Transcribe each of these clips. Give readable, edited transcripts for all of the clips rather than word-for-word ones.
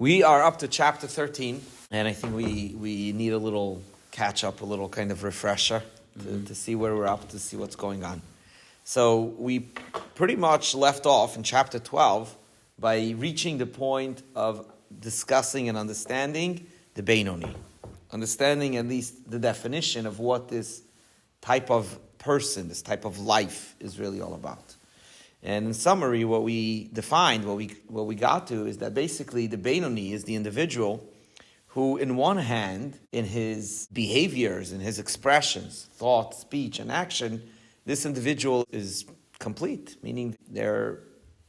We are up to chapter 13, and I think we need a little catch up, a little kind of refresher to see where we're up, to see what's going on. So we pretty much left off in chapter 12 by reaching the point of discussing and understanding the Beinoni, understanding at least the definition of what this type of person, this type of life is really all about. And in summary, what we defined, what we got to, is that basically the Beinoni is the individual who, in one hand, in his behaviors, in his expressions, thought, speech, and action, this individual is complete, meaning they're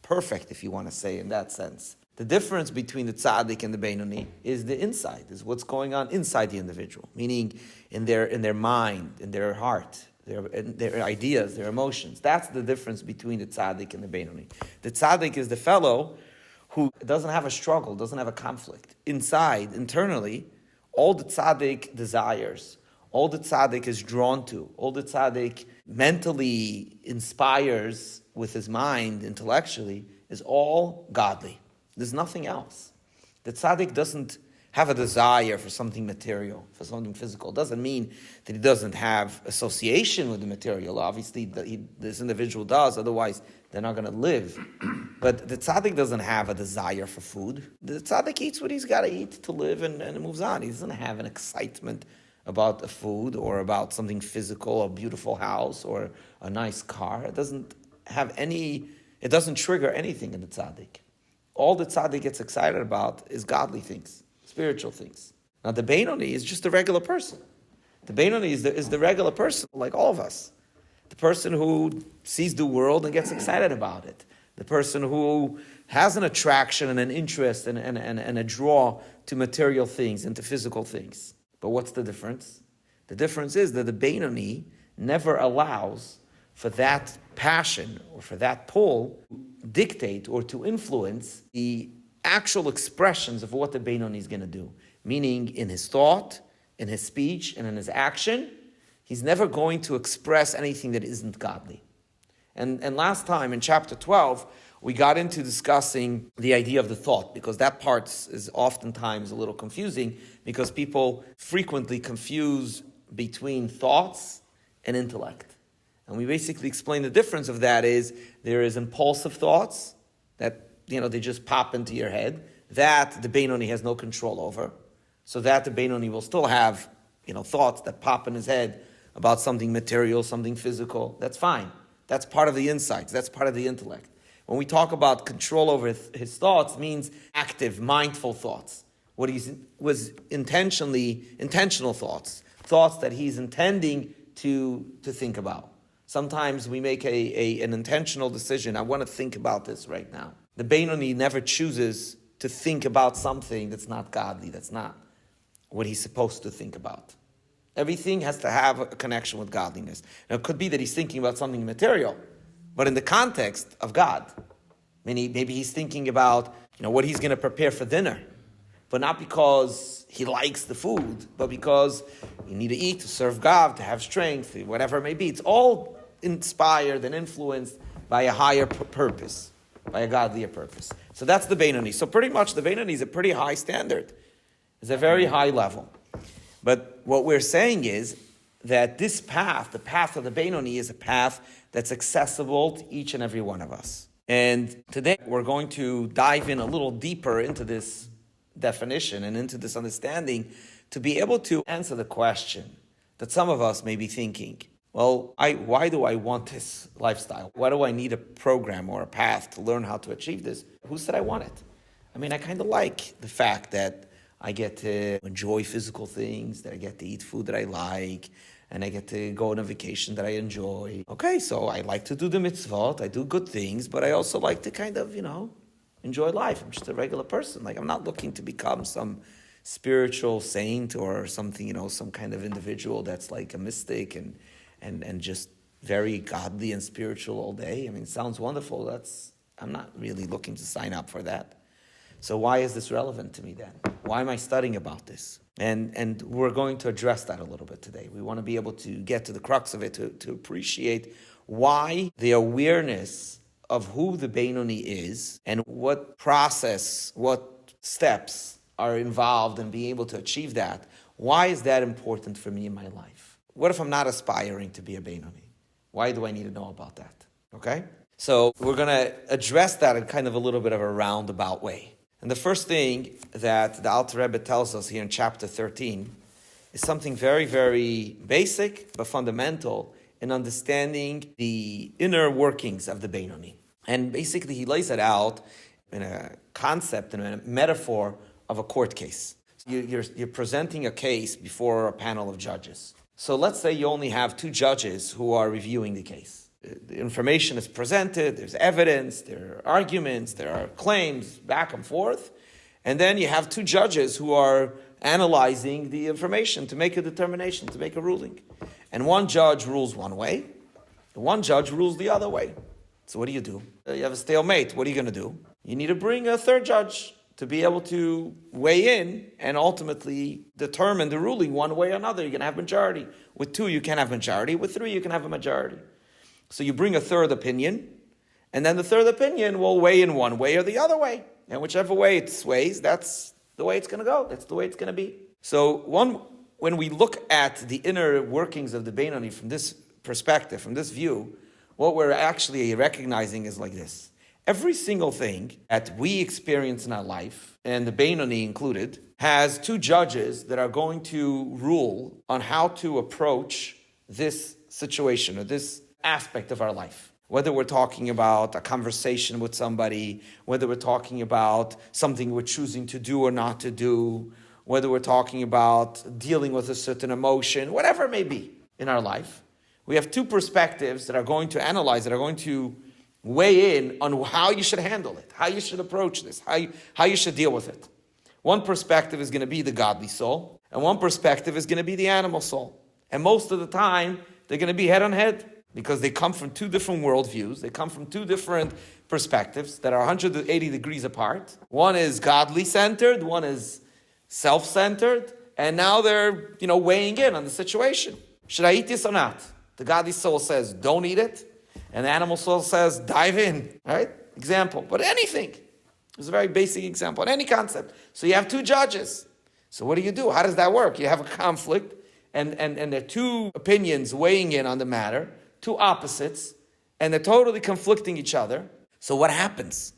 perfect, if you want to say, in that sense. The difference between the tzaddik and the Beinoni is the inside, is what's going on inside the individual, meaning in their mind, in their heart, their ideas, their emotions. That's the difference between the tzaddik and the Beinoni. The tzaddik is the fellow who doesn't have a struggle, doesn't have a conflict. Inside, internally, all the tzaddik desires, all the tzaddik is drawn to, all the tzaddik mentally inspires with his mind, intellectually, is all godly. There's nothing else. The tzaddik doesn't have a desire for something material, for something physical. It doesn't mean that he doesn't have association with the material. Obviously, this individual does, otherwise they're not going to live. But the tzaddik doesn't have a desire for food. The tzaddik eats what he's got to eat to live and moves on. He doesn't have an excitement about the food or about something physical, a beautiful house or a nice car. It doesn't trigger anything in the tzaddik. All the tzaddik gets excited about is godly things, spiritual things. Now the Beinoni is just a regular person. The Beinoni is the regular person, like all of us. The person who sees the world and gets excited about it. The person who has an attraction and an interest and a draw to material things and to physical things. But what's the difference? The difference is that the Beinoni never allows for that passion or for that pull dictate or to influence the actual expressions of what the Beinoni is going to do. Meaning in his thought, in his speech, and in his action, he's never going to express anything that isn't godly. And last time in chapter 12, we got into discussing the idea of the thought, because that part is oftentimes a little confusing, because people frequently confuse between thoughts and intellect. And we basically explained the difference of that is there is impulsive thoughts that, they just pop into your head, that the Beinoni has no control over. So that the Beinoni will still have, thoughts that pop in his head about something material, something physical. That's fine. That's part of the insights. That's part of the intellect. When we talk about control over his thoughts, means active, mindful thoughts. What was intentional thoughts that he's intending to think about. Sometimes we make an intentional decision. I want to think about this right now. The Beinoni never chooses to think about something that's not godly, that's not what he's supposed to think about. Everything has to have a connection with godliness. Now, it could be that he's thinking about something material, but in the context of God. Maybe he's thinking about, what he's going to prepare for dinner, but not because he likes the food, but because you need to eat, to serve God, to have strength, whatever it may be. It's all inspired and influenced by a higher purpose, by a godlier purpose. So that's the Beinoni. So pretty much the Beinoni is a pretty high standard. It's a very high level. But what we're saying is that this path, the path of the Beinoni, is a path that's accessible to each and every one of us. And today we're going to dive in a little deeper into this definition and into this understanding to be able to answer the question that some of us may be thinking, well, why do I want this lifestyle? Why do I need a program or a path to learn how to achieve this? Who said I want it? I kind of like the fact that I get to enjoy physical things, that I get to eat food that I like, and I get to go on a vacation that I enjoy. Okay, so I like to do the mitzvot, I do good things, but I also like to kind of, enjoy life. I'm just a regular person. I'm not looking to become some spiritual saint or something, some kind of individual that's like a mystic and just very godly and spiritual all day. It sounds wonderful. I'm not really looking to sign up for that. So why is this relevant to me then? Why am I studying about this? And we're going to address that a little bit today. We want to be able to get to the crux of it, to appreciate why the awareness of who the Beinoni is and what process, what steps are involved in being able to achieve that, why is that important for me in my life? What if I'm not aspiring to be a Beinoni? Why do I need to know about that? Okay? So we're going to address that in kind of a little bit of a roundabout way. And the first thing that the Alter Rebbe tells us here in chapter 13 is something very, very basic but fundamental in understanding the inner workings of the Beinoni. And basically he lays it out in a concept, in a metaphor of a court case. You're presenting a case before a panel of judges. So let's say you only have 2 judges who are reviewing the case. The information is presented, there's evidence, there are arguments, there are claims back and forth. And then you have 2 judges who are analyzing the information to make a determination, to make a ruling. And one judge rules one way, and one judge rules the other way. So what do? You have a stalemate. What are you going to do? You need to bring a 3rd judge to be able to weigh in and ultimately determine the ruling one way or another. You're going to have majority. With 2, you can have majority. With 3, you can have a majority. So you bring a 3rd opinion, and then the 3rd opinion will weigh in one way or the other way. And whichever way it sways, that's the way it's going to go. That's the way it's going to be. So when we look at the inner workings of the Beinoni from this perspective, from this view, what we're actually recognizing is like this. Every single thing that we experience in our life, and the Beinoni included, has 2 judges that are going to rule on how to approach this situation or this aspect of our life. Whether we're talking about a conversation with somebody, whether we're talking about something we're choosing to do or not to do, whether we're talking about dealing with a certain emotion, whatever it may be in our life, we have 2 perspectives that are going to analyze, that are going to weigh in on how you should handle it, how you should approach this, how you should deal with it. One perspective is going to be the godly soul, and one perspective is going to be the animal soul. And most of the time, they're going to be head on head, because they come from 2 different worldviews. They come from 2 different perspectives that are 180 degrees apart. One is godly-centered, one is self-centered, and now they're, weighing in on the situation. Should I eat this or not? The godly soul says, don't eat it. And the animal soul says, dive in, right? Example. But anything. It's a very basic example, in any concept. So you have 2 judges. So what do? How does that work? You have a conflict, and there are 2 opinions weighing in on the matter, 2 opposites, and they're totally conflicting each other. So what happens?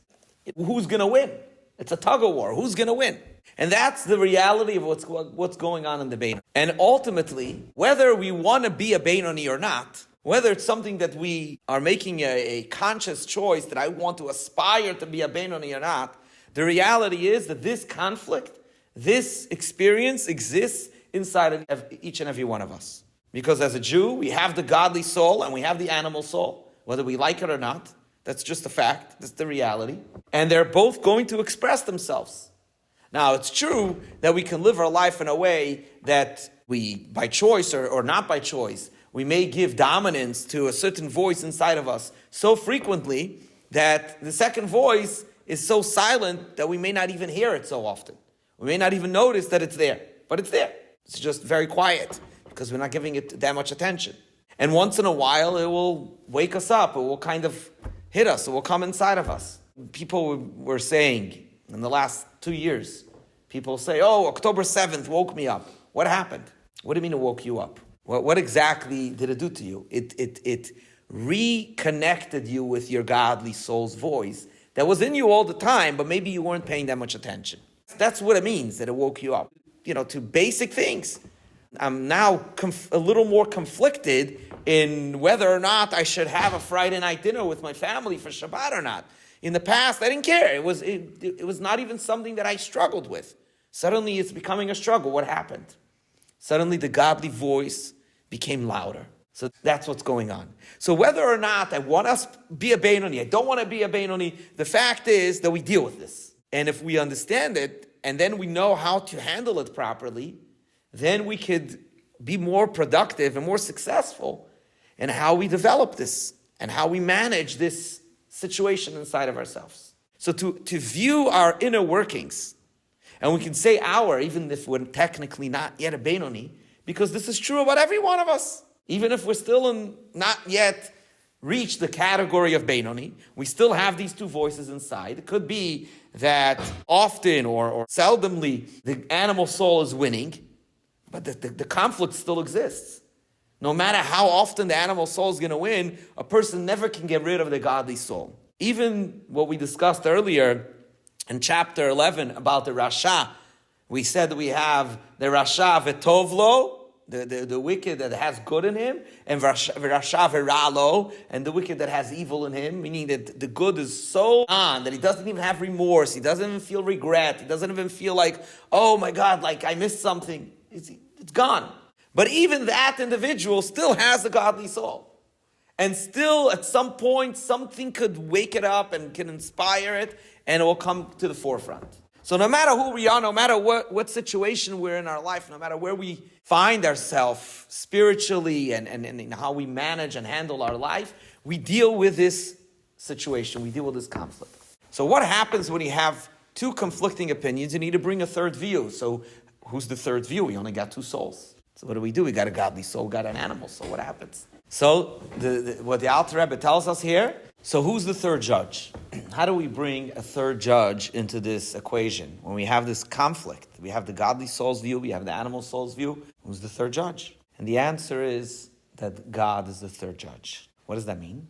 Who's going to win? It's a tug of war. Who's going to win? And that's the reality of what's going on in the Beinoni. And ultimately, whether we want to be a Beinoni or not, whether it's something that we are making a conscious choice that I want to aspire to be a Beinoni or not, the reality is that this conflict, this experience exists inside of each and every one of us. Because as a Jew, we have the godly soul and we have the animal soul, whether we like it or not. That's just a fact. That's the reality. And they're both going to express themselves. Now, it's true that we can live our life in a way that we, by choice or not by choice, we may give dominance to a certain voice inside of us so frequently that the second voice is so silent that we may not even hear it so often. We may not even notice that it's there, but it's there. It's just very quiet, because we're not giving it that much attention. And once in a while, it will wake us up. It will kind of hit us. It will come inside of us. People were saying in the last 2 years, people say, October 7th woke me up. What happened? What do you mean it woke you up? What exactly did it do to you? It reconnected you with your godly soul's voice that was in you all the time, but maybe you weren't paying that much attention. That's what it means, that it woke you up. To basic things. I'm now a little more conflicted in whether or not I should have a Friday night dinner with my family for Shabbat or not. In the past, I didn't care. It was not even something that I struggled with. Suddenly, it's becoming a struggle. What happened? Suddenly, the godly voice became louder. So that's what's going on. So whether or not I want to be a Beinoni, I don't want to be a Beinoni, the fact is that we deal with this. And if we understand it, and then we know how to handle it properly, then we could be more productive and more successful in how we develop this and how we manage this situation inside of ourselves. So to view our inner workings, and we can say even if we're technically not yet a Beinoni, because this is true about every one of us. Even if we're still not yet reach the category of Beinoni. We still have these two voices inside. It could be that often or seldomly the animal soul is winning, but the conflict still exists. No matter how often the animal soul is going to win, a person never can get rid of the godly soul. Even what we discussed earlier in chapter 11 about the Rasha, we said that we have the Rasha V'tovlo, the wicked that has good in him, and Rasha V'ralo, and the wicked that has evil in him, meaning that the good is so on that he doesn't even have remorse, he doesn't even feel regret, he doesn't even feel like, oh my God, like I missed something. It's gone. But even that individual still has a godly soul. And still, at some point, something could wake it up and can inspire it, and it will come to the forefront. So no matter who we are, no matter what situation we're in our life, no matter where we find ourselves spiritually and how we manage and handle our life, we deal with this situation, we deal with this conflict. So what happens when you have two conflicting opinions? You need to bring a third view. So who's the third view? We only got two souls. So what do? We got a godly soul, we got an animal soul. What happens? So what the Alter Rebbe tells us here, so who's the third judge? How do we bring a third judge into this equation? When we have this conflict, we have the godly soul's view, we have the animal soul's view, who's the third judge? And the answer is that God is the third judge. What does that mean?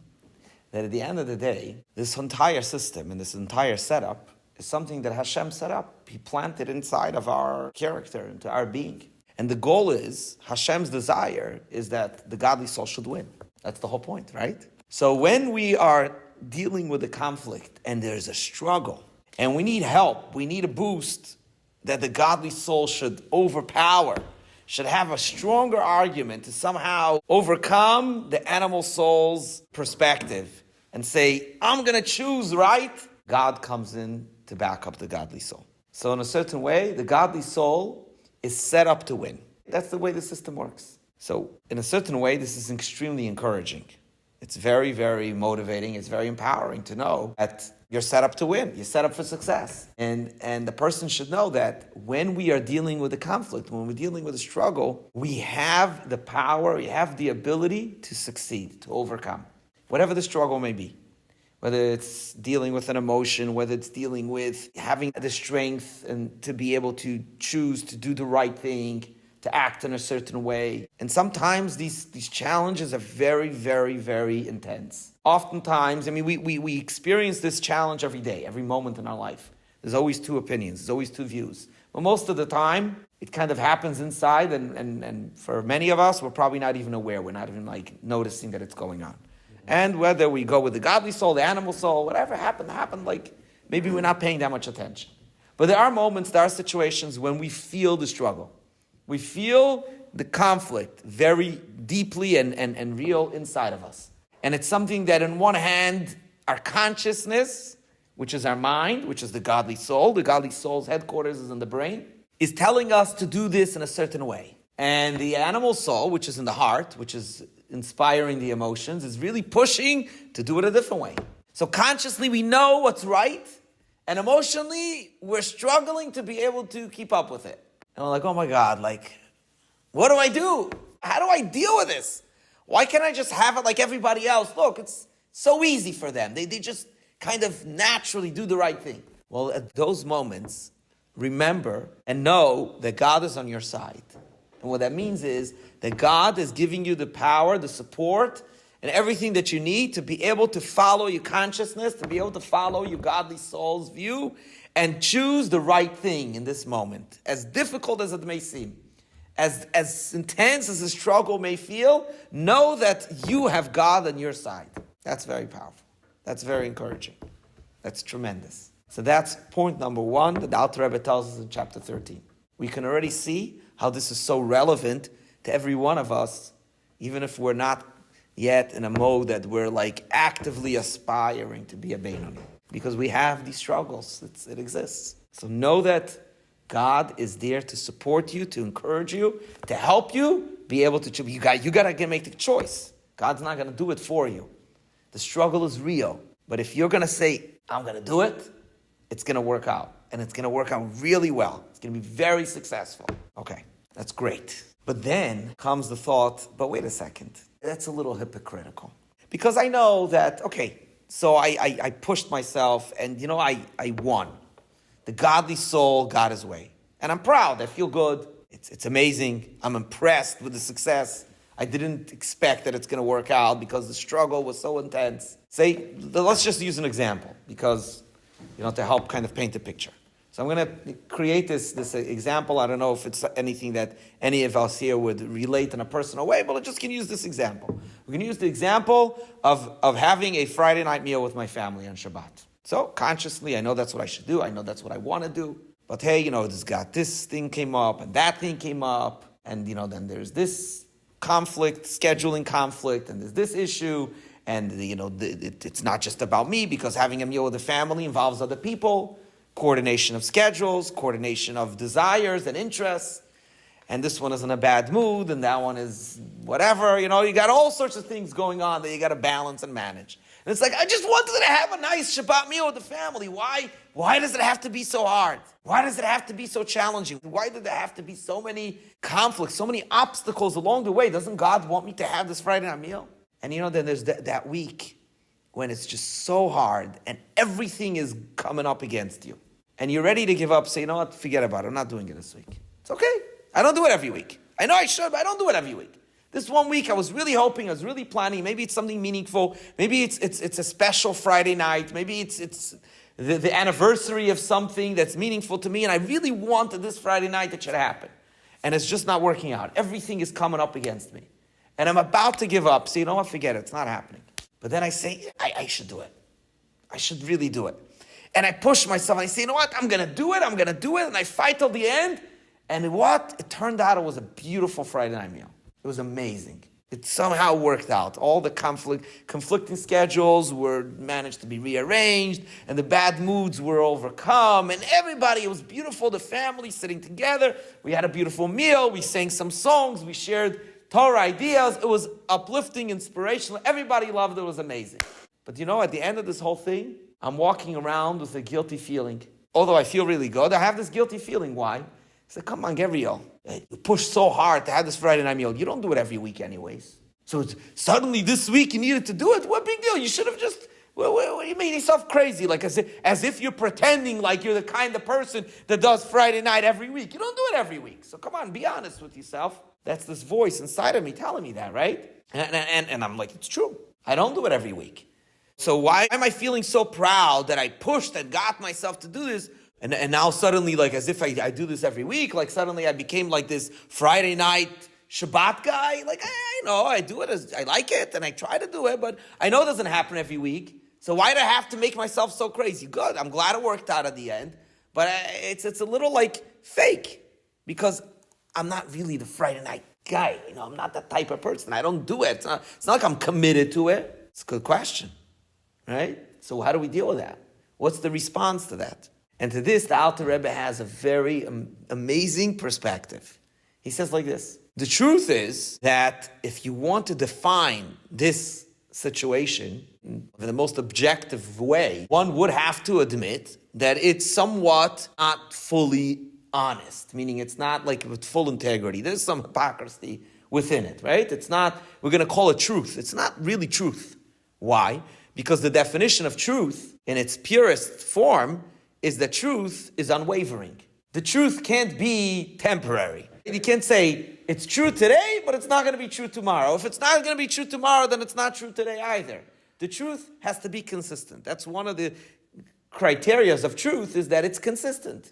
That at the end of the day, this entire system and this entire setup is something that Hashem set up. He planted inside of our character, into our being. And the goal is, Hashem's desire is that the godly soul should win. That's the whole point, right? So when we are dealing with a conflict and there's a struggle and we need help, we need a boost that the godly soul should overpower, should have a stronger argument to somehow overcome the animal soul's perspective and say, I'm going to choose right, God comes in to back up the godly soul. So in a certain way, the godly soul is set up to win. That's the way the system works. So in a certain way, this is extremely encouraging. It's very, very motivating. It's very empowering to know that you're set up to win. You're set up for success. And the person should know that when we are dealing with a conflict, when we're dealing with a struggle, we have the power, we have the ability to succeed, to overcome, whatever the struggle may be. Whether it's dealing with an emotion, whether it's dealing with having the strength and to be able to choose to do the right thing, to act in a certain way. And sometimes these challenges are very, very, very intense. Oftentimes, we experience this challenge every day, every moment in our life. There's always two opinions, there's always two views. But most of the time, it kind of happens inside, and for many of us, we're probably not even aware. We're not even noticing that it's going on. And whether we go with the godly soul, the animal soul, whatever happened, maybe we're not paying that much attention. But there are moments, there are situations when we feel the struggle. We feel the conflict very deeply and real inside of us. And it's something that on one hand, our consciousness, which is our mind, which is the godly soul's headquarters is in the brain, is telling us to do this in a certain way. And the animal soul, which is in the heart, which is inspiring the emotions, is really pushing to do it a different way. So consciously we know what's right, and emotionally we're struggling to be able to keep up with it. And we're like, oh my God, what do I do? How do I deal with this? Why can't I just have it like everybody else? Look, it's so easy for them. They just kind of naturally do the right thing. Well, at those moments, remember and know that God is on your side. And what that means is that God is giving you the power, the support, and everything that you need to be able to follow your consciousness, to be able to follow your godly soul's view, and choose the right thing in this moment. As difficult as it may seem, as intense as the struggle may feel, know that you have God on your side. That's very powerful. That's very encouraging. That's tremendous. So that's point number one that the Alter Rebbe tells us in chapter 13. We can already see how this is so relevant to every one of us, even if we're not yet in a mode that we're actively aspiring to be a Beinoni. Because we have these struggles. It exists. So know that God is there to support you, to encourage you, to help you be able to choose. You got to make the choice. God's not going to do it for you. The struggle is real. But if you're going to say, I'm going to do it, it's going to work out. And it's going to work out really well. It's going to be very successful. Okay, that's great. But then comes the thought, but wait a second. That's a little hypocritical. Because I know that, okay, so I pushed myself and, I won. The godly soul got his way. And I'm proud. I feel good. It's amazing. I'm impressed with the success. I didn't expect that it's going to work out because the struggle was so intense. Let's just use an example because, to help kind of paint a picture. So I'm going to create this example. I don't know if it's anything that any of us here would relate in a personal way, but I just can use this example. We're going to use the example of having a Friday night meal with my family on Shabbat. So consciously, I know that's what I should do. I know that's what I want to do. But hey, this thing came up and that thing came up. And, then there's this conflict, scheduling conflict, and there's this issue. And, it's not just about me because having a meal with the family involves other people. Coordination of schedules, coordination of desires and interests. And this one is in a bad mood, and that one is whatever. You got all sorts of things going on that you got to balance and manage. And it's like, I just wanted to have a nice Shabbat meal with the family. Why does it have to be so hard? Why does it have to be so challenging? Why did there have to be so many conflicts, so many obstacles along the way? Doesn't God want me to have this Friday night meal? And then there's that week when it's just so hard and everything is coming up against you. And you're ready to give up, say, you know what, forget about it. I'm not doing it this week. It's okay. I don't do it every week. I know I should, but I don't do it every week. This one week, I was really hoping, I was really planning. Maybe it's something meaningful. Maybe it's a special Friday night. Maybe it's the anniversary of something that's meaningful to me. And I really wanted this Friday night that should happen. And it's just not working out. Everything is coming up against me. And I'm about to give up. So you know what, forget it. It's not happening. But then I say, I should do it. I should really do it. And I push myself and I say, you know what, I'm going to do it. And I fight till the end. And it turned out it was a beautiful Friday night meal. It was amazing. It somehow worked out. All the conflicting schedules were managed to be rearranged, and the bad moods were overcome, and everybody, it was beautiful. The family sitting together. We had a beautiful meal. We sang some songs. We shared Torah ideas. It was uplifting, inspirational. Everybody loved it. It was amazing. But at the end of this whole thing, I'm walking around with a guilty feeling. Although I feel really good, I have this guilty feeling. Why? I said, come on, Gabriel. You pushed so hard to have this Friday night meal. You don't do it every week anyways. So suddenly this week you needed to do it? What big deal? You should have just, you made yourself crazy. Like as if you're pretending like you're the kind of person that does Friday night every week. You don't do it every week. So come on, be honest with yourself. That's this voice inside of me telling me that, right? And I'm like, it's true. I don't do it every week. So why am I feeling so proud that I pushed and got myself to do this? And now suddenly, like as if I do this every week, like suddenly I became like this Friday night Shabbat guy. Like I know I do it, I like it and I try to do it, but I know it doesn't happen every week. So why do I have to make myself so crazy? Good, I'm glad it worked out at the end. But it's a little like fake because I'm not really the Friday night guy. I'm not that type of person. I don't do it. It's not like I'm committed to it. It's a good question, right? So how do we deal with that? What's the response to that? And to this, the Alter Rebbe has a very amazing perspective. He says like this. The truth is that if you want to define this situation in the most objective way, one would have to admit that it's somewhat not fully honest, meaning it's not like with full integrity. There's some hypocrisy within it, right? It's not, we're going to call it truth. It's not really truth. Why? Because the definition of truth in its purest form is that truth is unwavering. The truth can't be temporary. You can't say, it's true today, but it's not going to be true tomorrow. If it's not going to be true tomorrow, then it's not true today either. The truth has to be consistent. That's one of the criteria of truth, is that it's consistent.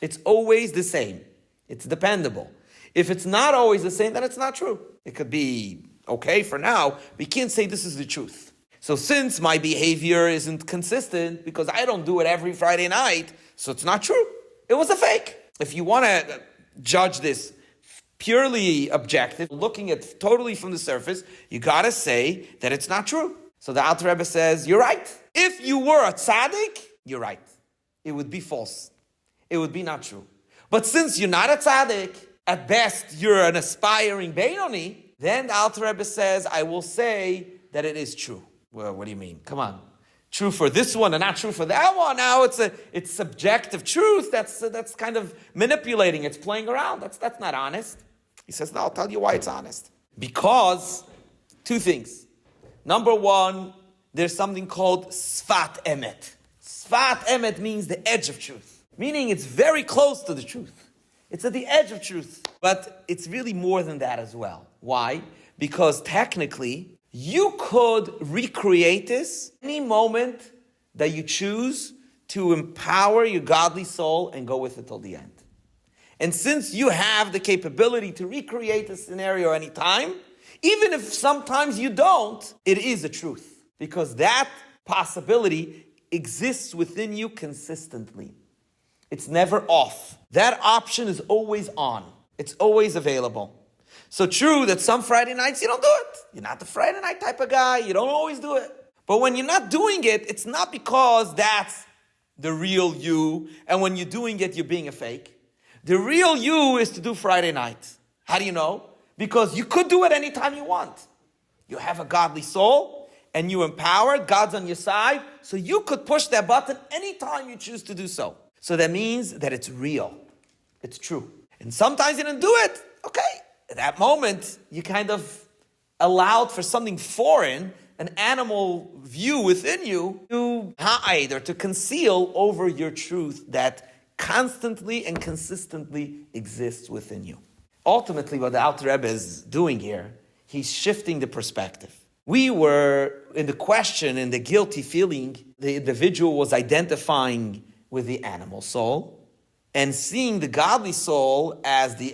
It's always the same. It's dependable. If it's not always the same, then it's not true. It could be okay for now, but you can't say this is the truth. So since my behavior isn't consistent, because I don't do it every Friday night, so it's not true. It was a fake. If you want to judge this purely objective, looking at totally from the surface, you got to say that it's not true. So the Alter Rebbe says, you're right. If you were a tzaddik, you're right. It would be false. It would be not true. But since you're not a tzaddik, at best you're an aspiring Beinoni, then the Alter Rebbe says, I will say that it is true. Well, what do you mean? Come on. True for this one and not true for that one. Now it's subjective truth. That's kind of manipulating. It's playing around. That's not honest. He says, no, I'll tell you why it's honest. Because two things. Number one, there's something called Sfat Emet. Sfat Emet means the edge of truth, meaning it's very close to the truth. It's at the edge of truth. But it's really more than that as well. Why? Because technically, you could recreate this any moment that you choose to empower your godly soul and go with it till the end. And since you have the capability to recreate the scenario anytime, even if sometimes you don't, it is a truth. Because that possibility exists within you consistently. It's never off. That option is always on. It's always available. So true that some Friday nights you don't do it. You're not the Friday night type of guy. You don't always do it. But when you're not doing it, it's not because that's the real you. And when you're doing it, you're being a fake. The real you is to do Friday night. How do you know? Because you could do it anytime you want. You have a godly soul and you empowered. God's on your side. So you could push that button anytime you choose to do so. So that means that it's real. It's true. And sometimes you didn't do it. Okay. At that moment, you kind of allowed for something foreign, an animal view within you, to hide or to conceal over your truth that constantly and consistently exists within you. Ultimately, what the Alter Rebbe is doing here, he's shifting the perspective. We were in the question, in the guilty feeling, the individual was identifying with the animal soul and seeing the godly soul as the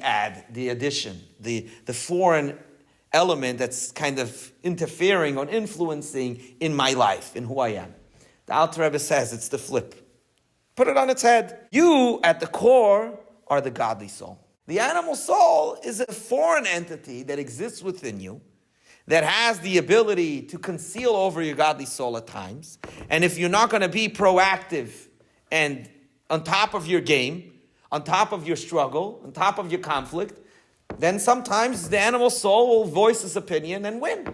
addition, the foreign element that's kind of interfering or influencing in my life, in who I am. The Alter Rebbe says it's the flip. Put it on its head. You, at the core, are the godly soul. The animal soul is a foreign entity that exists within you, that has the ability to conceal over your godly soul at times. And if you're not going to be proactive and on top of your game, on top of your struggle, on top of your conflict, then sometimes the animal soul will voice its opinion and win.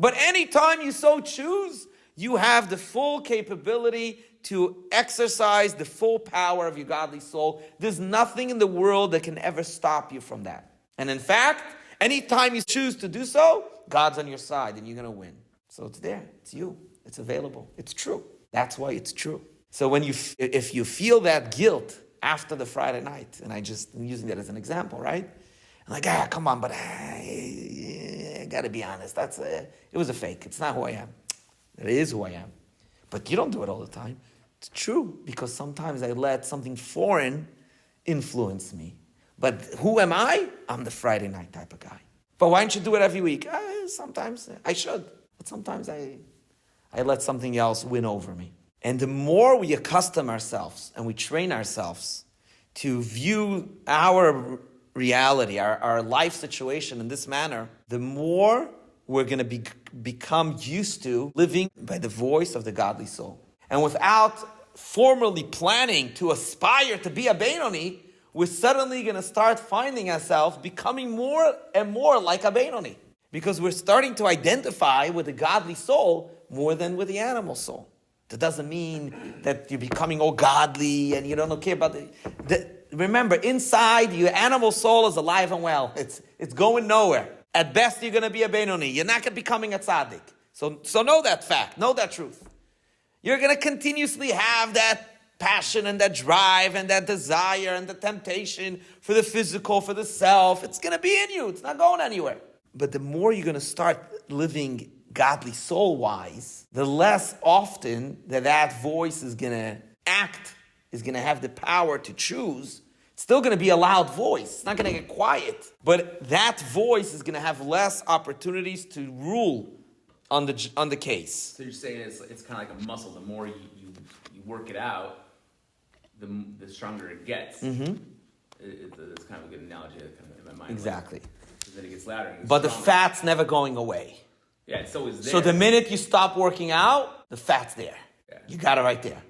But anytime you so choose, you have the full capability to exercise the full power of your godly soul. There's nothing in the world that can ever stop you from that. And in fact, anytime you choose to do so, God's on your side and you're going to win. So it's there. It's you. It's available. It's true. That's why it's true. So if you feel that guilt after the Friday night, and I'm using that as an example, right? I'm like, come on, but I got to be honest. It was a fake. It's not who I am. It is who I am. But you don't do it all the time. It's true, because sometimes I let something foreign influence me. But who am I? I'm the Friday night type of guy. But why don't you do it every week? Sometimes I should. But sometimes I let something else win over me. And the more we accustom ourselves and we train ourselves to view our reality, our life situation in this manner, the more we're going to become used to living by the voice of the godly soul. And without formally planning to aspire to be a Benoni, we're suddenly going to start finding ourselves becoming more and more like a Benoni. Because we're starting to identify with the godly soul more than with the animal soul. That doesn't mean that you're becoming all godly and you don't care about remember, inside, your animal soul is alive and well. It's going nowhere. At best, you're going to be a Benoni. You're not going to be becoming a tzaddik. So know that fact. Know that truth. You're going to continuously have that passion and that drive and that desire and the temptation for the physical, for the self. It's going to be in you. It's not going anywhere. But the more you're going to start living godly soul-wise, the less often that voice is going to act, is going to have the power to choose. It's still going to be a loud voice. It's not going to get quiet. But that voice is going to have less opportunities to rule on the case. So you're saying it's kind of like a muscle. The more you work it out, the stronger it gets. Mm-hmm. It's kind of a good analogy in my mind. Exactly. Because then it gets louder. But the fat's never going away. Yeah, it's always there. So the minute you stop working out, the fat's there. Yeah. You got it right there.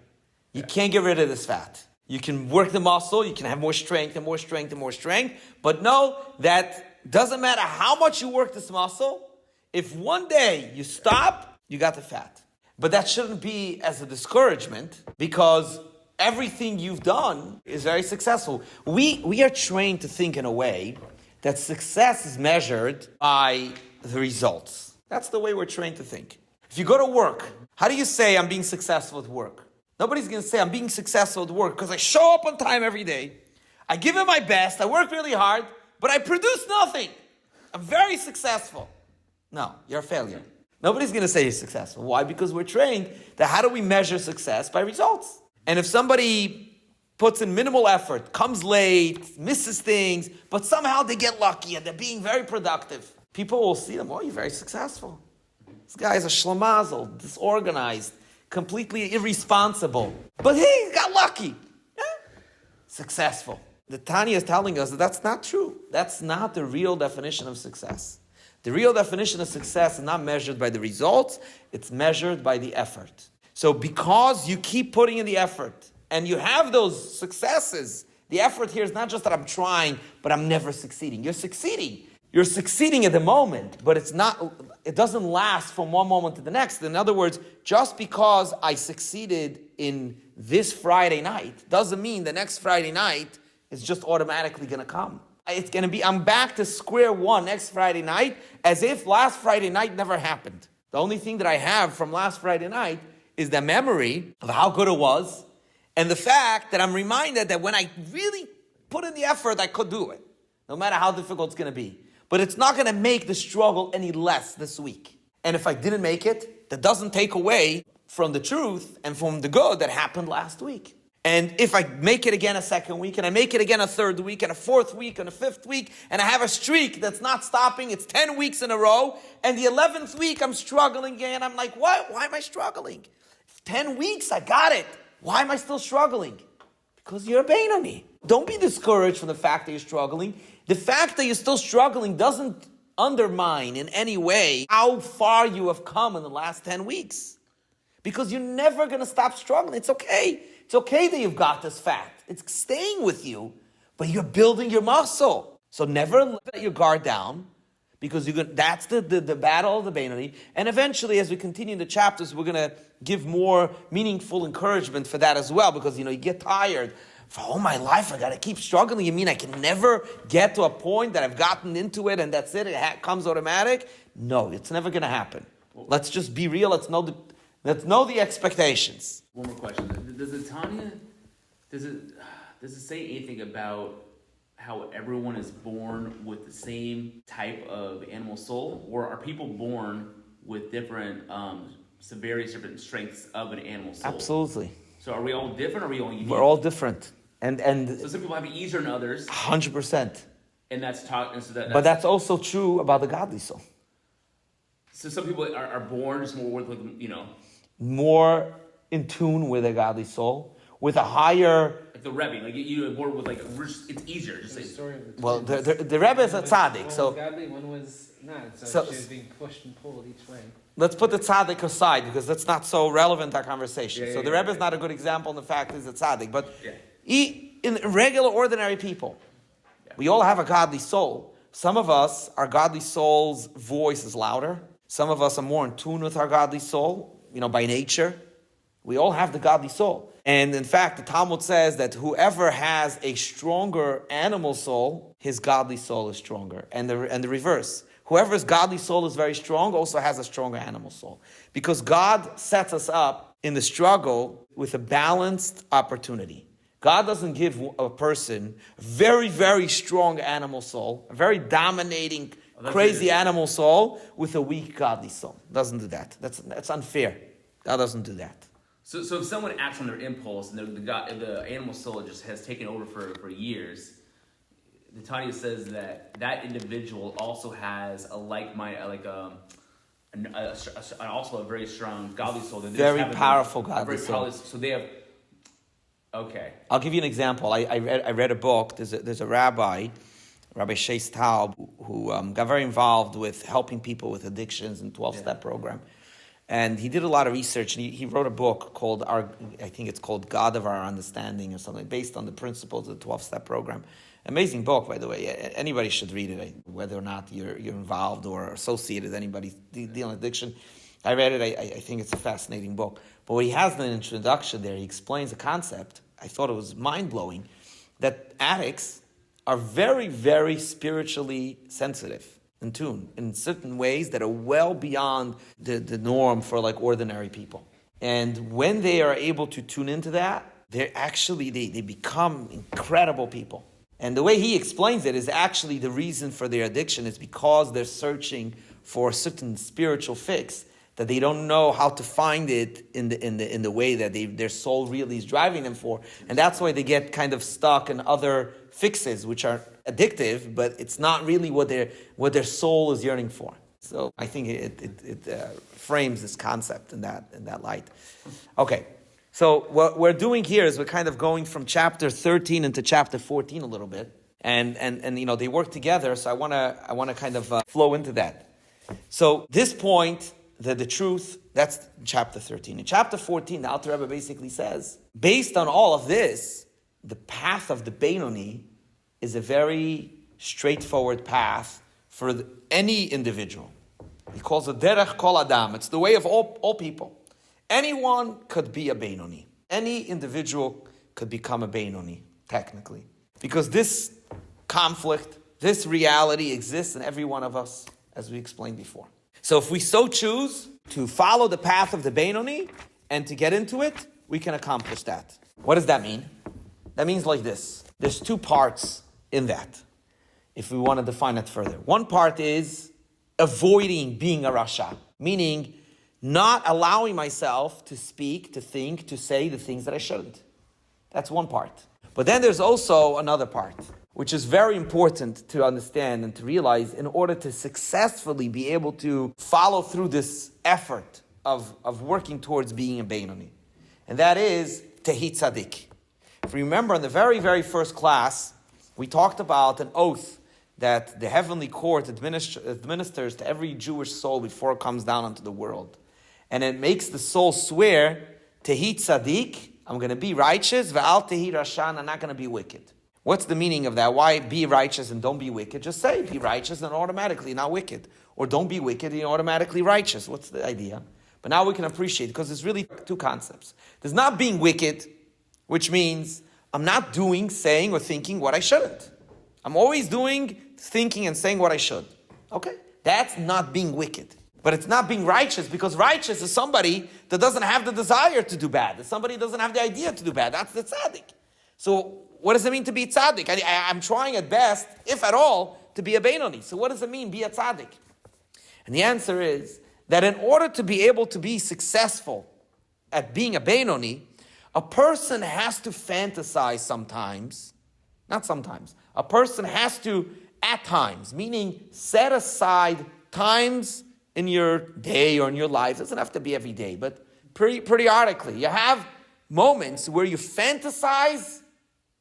You can't get rid of this fat. You can work the muscle, you can have more strength and more strength and more strength, but know that doesn't matter how much you work this muscle, if one day you stop, you got the fat. But that shouldn't be as a discouragement, because everything you've done is very successful. We are trained to think in a way that success is measured by the results. That's the way we're trained to think. If you go to work, how do you say I'm being successful at work? Nobody's going to say I'm being successful at work because I show up on time every day. I give it my best. I work really hard, but I produce nothing. I'm very successful. No, you're a failure. Nobody's going to say you're successful. Why? Because we're trained that how do we measure success? By results. And if somebody puts in minimal effort, comes late, misses things, but somehow they get lucky and they're being very productive, people will see them, oh, you're very successful. This guy is a schlemazel, disorganized, completely irresponsible. But hey, he got lucky. Yeah. Successful. The Tanya is telling us that that's not true. That's not the real definition of success. The real definition of success is not measured by the results, it's measured by the effort. So because you keep putting in the effort and you have those successes, the effort here is not just that I'm trying, but I'm never succeeding. You're succeeding. You're succeeding at the moment, but it doesn't last from one moment to the next. In other words, just because I succeeded in this Friday night doesn't mean the next Friday night is just automatically going to come. It's going to be, I'm back to square one next Friday night as if last Friday night never happened. The only thing that I have from last Friday night is the memory of how good it was and the fact that I'm reminded that when I really put in the effort, I could do it, no matter how difficult it's going to be. But it's not going to make the struggle any less this week. And if I didn't make it, that doesn't take away from the truth and from the good that happened last week. And if I make it again a second week, and I make it again a third week, and a fourth week, and a fifth week, and I have a streak that's not stopping, it's 10 weeks in a row, and the 11th week I'm struggling again, I'm like, what? Why am I struggling? 10 weeks, I got it. Why am I still struggling? Because you're a Beinoni. Don't be discouraged from the fact that you're struggling. The fact that you're still struggling doesn't undermine in any way how far you have come in the last 10 weeks. Because you're never going to stop struggling. It's okay. It's okay that you've got this fat. It's staying with you, but you're building your muscle. So never let your guard down, because that's the battle of the Beinoni. And eventually, as we continue in the chapters, we're going to give more meaningful encouragement for that as well, because you get tired. For all my life, I got to keep struggling. You mean I can never get to a point that I've gotten into it and that's it? It comes automatic? No, it's never going to happen. Let's just be real. Let's know the expectations. One more question. Does the Tanya, does it say anything about how everyone is born with the same type of animal soul? Or are people born with different, various different strengths of an animal soul? Absolutely. So are we all different or are we all unique? We're all different. And so some people have it easier than others. 100%. And that's taught. And so but that's also true about the godly soul. So some people are born just more with, more in tune with a godly soul, with a higher... Like the Rebbe, like you're born with it's easier. Just well, the Rebbe is a tzaddik, so... One was godly, one was not, so she was being pushed and pulled each way. Let's put the tzaddik aside, because that's not so relevant to our conversation. The Rebbe is not a good example in the fact he's a tzaddik, but in regular, ordinary people, we all have a godly soul. Some of us, our godly soul's voice is louder. Some of us are more in tune with our godly soul, by nature. We all have the godly soul. And in fact, the Talmud says that whoever has a stronger animal soul, his godly soul is stronger. And the reverse. Whoever's godly soul is very strong also has a stronger animal soul. Because God sets us up in the struggle with a balanced opportunity. God doesn't give a person a very, very strong animal soul, a very dominating, crazy animal soul with a weak godly soul. Doesn't do that. That's unfair. God doesn't do that. So if someone acts on their impulse and the animal soul just has taken over for years, the Tanya says that individual also has a like-minded, also a very strong godly soul. Very powerful godly soul. So they have. Okay. I'll give you an example. I read a book. There's a rabbi, Rabbi Shai Staub, who got very involved with helping people with addictions and 12-step program. And he did a lot of research, and he wrote a book called, I think it's called God of Our Understanding or something, based on the principles of the 12-step program. Amazing book, by the way. Anybody should read it, whether or not you're involved or associated with anybody dealing with addiction. I read it. I think it's a fascinating book. But what he has in the introduction there, he explains a concept. I thought it was mind-blowing, that addicts are very, very spiritually sensitive. in tune in certain ways that are well beyond the norm for like ordinary people. And when they are able to tune into that, they become incredible people. And the way he explains it is actually the reason for their addiction is because they're searching for a certain spiritual fix that they don't know how to find it in the way that their soul really is driving them for. And that's why they get kind of stuck in other fixes, which are addictive, but it's not really what their soul is yearning for. So I think it frames this concept in that light. Okay, so what we're doing here is we're kind of going from chapter 13 into chapter 14 a little bit, and they work together. So I want to kind of flow into that. So this point, the truth, that's chapter 13. In chapter 14, the Alter Rebbe basically says, based on all of this, the path of the Beinoni is a very straightforward path for any individual. He calls it Derech Kol Adam. It's the way of all people. Anyone could be a Beinoni. Any individual could become a Beinoni, technically. Because this conflict, this reality exists in every one of us, as we explained before. So if we so choose to follow the path of the Beinoni and to get into it, we can accomplish that. What does that mean? That means like this. There's two parts in that, if we want to define it further. One part is avoiding being a Rasha, meaning not allowing myself to speak, to think, to say the things that I shouldn't. That's one part. But then there's also another part, which is very important to understand and to realize in order to successfully be able to follow through this effort of working towards being a Beinoni. And that is Tehi Tzadik. If you remember in the very, very first class, we talked about an oath that the heavenly court administers to every Jewish soul before it comes down onto the world. And it makes the soul swear, Tehi Tzadik, I'm going to be righteous, Ve'al Tehi Rashan, I'm not going to be wicked. What's the meaning of that? Why be righteous and don't be wicked? Just say be righteous and automatically not wicked. Or don't be wicked and you're automatically righteous. What's the idea? But now we can appreciate, because there's really two concepts. There's not being wicked, which means I'm not doing, saying, or thinking what I shouldn't. I'm always doing, thinking, and saying what I should. Okay? That's not being wicked. But it's not being righteous, because righteous is somebody that doesn't have the desire to do bad. It's somebody who doesn't have the idea to do bad. That's the tzaddik. So what does it mean to be tzaddik? I'm trying at best, if at all, to be a Beinoni. So what does it mean, be a tzaddik? And the answer is that in order to be able to be successful at being a Beinoni, a person has to fantasize sometimes, not sometimes, a person has to, at times, meaning set aside times in your day or in your life. It doesn't have to be every day, but periodically. You have moments where you fantasize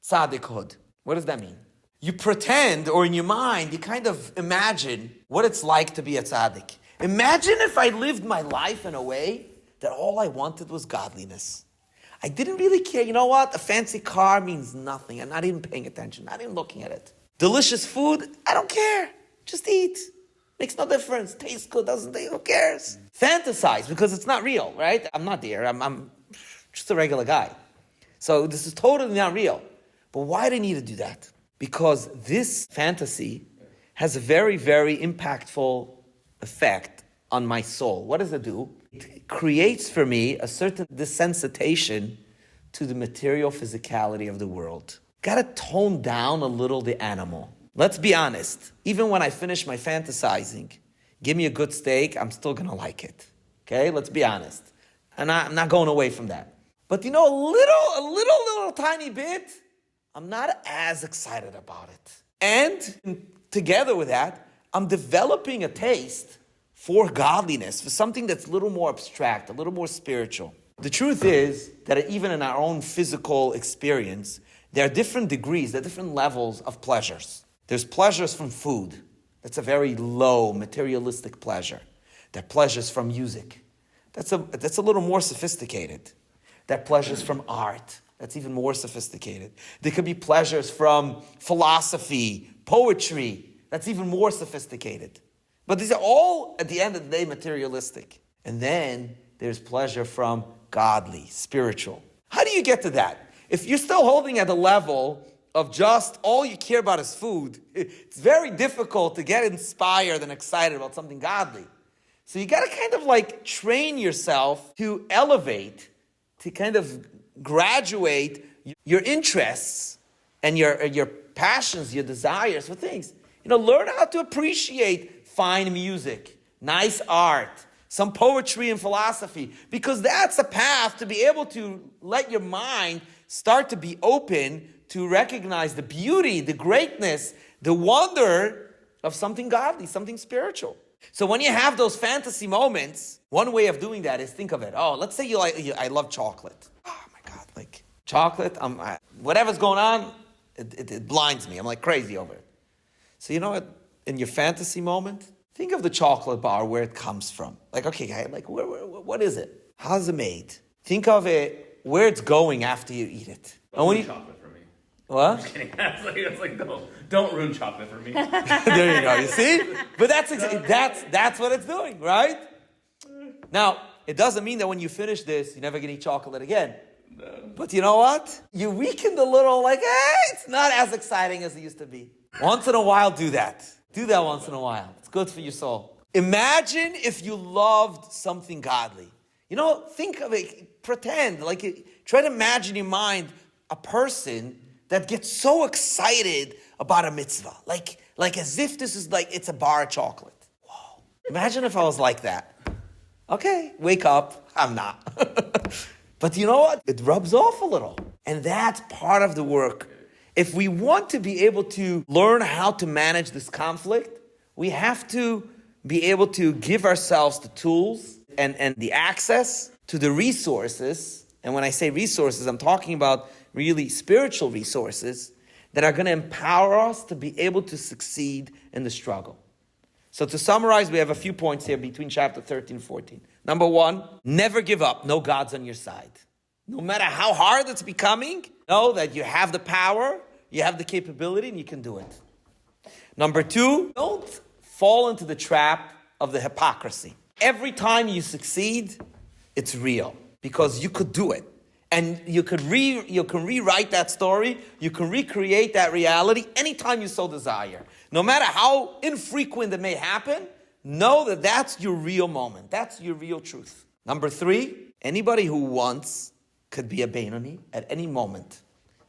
tzaddikhood. What does that mean? You pretend, or in your mind, you kind of imagine what it's like to be a tzaddik. Imagine if I lived my life in a way that all I wanted was godliness. I didn't really care. You know what? A fancy car means nothing. I'm not even paying attention, not even looking at it. Delicious food, I don't care. Just eat. Makes no difference. Tastes good, doesn't taste, who cares? Fantasize, because it's not real, right? I'm not there. I'm just a regular guy. So this is totally not real. But why do I need to do that? Because this fantasy has a very, very impactful effect on my soul. What does it do? It creates for me a certain desensitization to the material physicality of the world. Got to tone down a little the animal. Let's be honest. Even when I finish my fantasizing, give me a good steak, I'm still going to like it. Okay? Let's be honest. And I'm not going away from that. But a little tiny bit, I'm not as excited about it. And together with that, I'm developing a taste for godliness, for something that's a little more abstract, a little more spiritual. The truth is that even in our own physical experience, there are different degrees, there are different levels of pleasures. There's pleasures from food. That's a very low materialistic pleasure. There are pleasures from music. That's a little more sophisticated. There are pleasures from art. That's even more sophisticated. There could be pleasures from philosophy, poetry. That's even more sophisticated. But these are all, at the end of the day, materialistic. And then there's pleasure from godly, spiritual. How do you get to that? If you're still holding at the level of just all you care about is food, it's very difficult to get inspired and excited about something godly. So you got to kind of like train yourself to elevate, to kind of graduate your interests and your passions, your desires for things. Learn how to appreciate fine music, nice art, some poetry and philosophy, because that's a path to be able to let your mind start to be open to recognize the beauty, the greatness, the wonder of something godly, something spiritual. So when you have those fantasy moments, one way of doing that is think of it. Oh, let's say I love chocolate. Oh my God, like chocolate, whatever's going on, it blinds me. I'm like crazy over it. So you know what? In your fantasy moment, think of the chocolate bar, where it comes from. Like, okay, like what is it? How's it made? Think of it, where it's going after you eat it. Don't ruin chocolate for me. What? I'm just kidding. It's like don't ruin chocolate for me. There you go. You see? But that's what it's doing, right? Now, it doesn't mean that when you finish this, you're never going to eat chocolate again. No. But you know what? You weakened a little, like, it's not as exciting as it used to be. Once in a while, do that. Do that once in a while. It's good for your soul. Imagine if you loved something godly. Think of it, pretend, try to imagine in your mind a person that gets so excited about a mitzvah. Like as if this is it's a bar of chocolate. Whoa. Imagine if I was like that. Okay, wake up. I'm not. But you know what? It rubs off a little. And that's part of the work. If we want to be able to learn how to manage this conflict, we have to be able to give ourselves the tools and the access to the resources. And when I say resources, I'm talking about really spiritual resources that are going to empower us to be able to succeed in the struggle. So to summarize, we have a few points here between chapter 13 and 14. Number 1, never give up. No God's on your side. No matter how hard it's becoming, know that you have the power, you have the capability, and you can do it. Number 2, don't fall into the trap of the hypocrisy. Every time you succeed, it's real because you could do it. And you can rewrite that story, you can recreate that reality anytime you so desire. No matter how infrequent it may happen, know that that's your real moment. That's your real truth. Number 3, anybody who wants could be a Beinoni at any moment.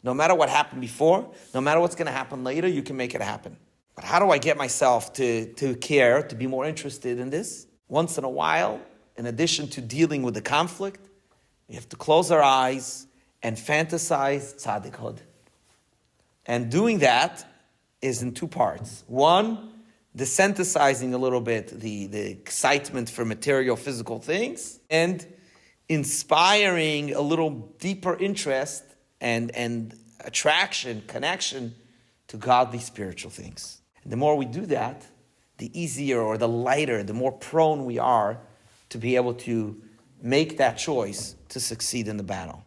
No matter what happened before, no matter what's going to happen later, you can make it happen. But how do I get myself to care, to be more interested in this? Once in a while, in addition to dealing with the conflict, we have to close our eyes and fantasize tzaddikhod. And doing that is in 2 parts. 1, desensitizing a little bit the excitement for material, physical things, and inspiring a little deeper interest and attraction, connection to godly spiritual things. And the more we do that, the easier or the lighter, the more prone we are to be able to make that choice to succeed in the battle.